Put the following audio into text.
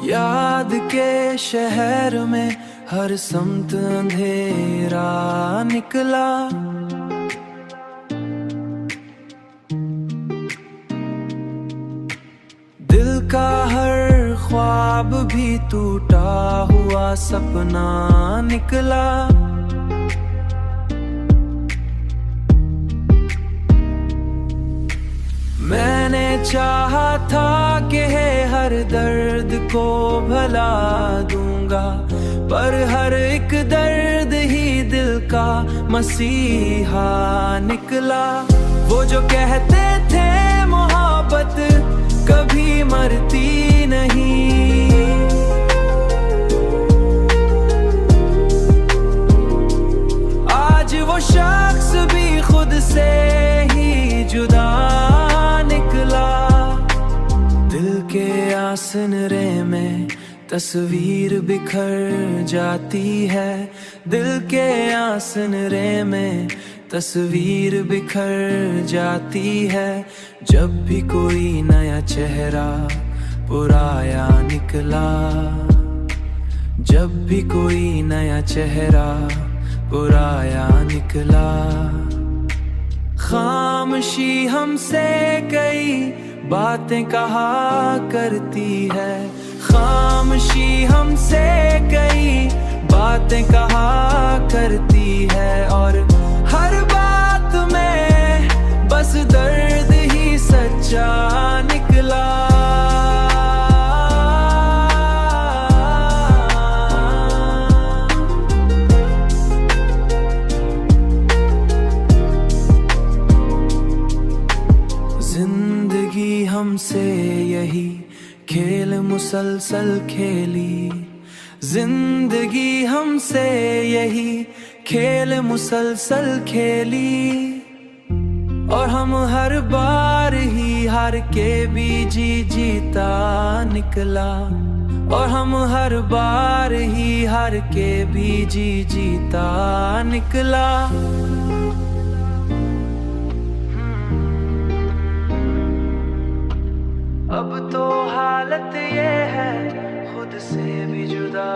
याद के शहर में हर समत अंधेरा निकला। दिल का हर ख्वाब भी टूटा हुआ सपना निकला। मैंने चाहा था कि हर दर्द को भला दूंगा, पर हर एक दर्द ही दिल का मसीहा निकला। वो जो कहते थे मोहब्बत कभी मरती नहीं, आज वो शख्स भी खुद से ही जुदा निकला। दिल के आसनरे में तस्वीर बिखर जाती है, दिल के आसनरे में तस्वीर बिखर जाती है। जब भी कोई नया चेहरा पुराया निकला, जब भी कोई नया चेहरा पुराया निकला। खामोशी हमसे कई बातें कहा करती है, खामोशी हमसे कई बातें कहा करती है। और हर बात में बस दर्द ही सच्चा निकला। जिंदगी हमसे यही खेल मुसलसल खेली, जिंदगी हमसे यही खेल मुसलसल खेली। और हम हर बार ही हार के भी जीता निकला, और हम हर बार ही हार के भी जीता निकला। अब तो हालत ये है खुद से भी जुदा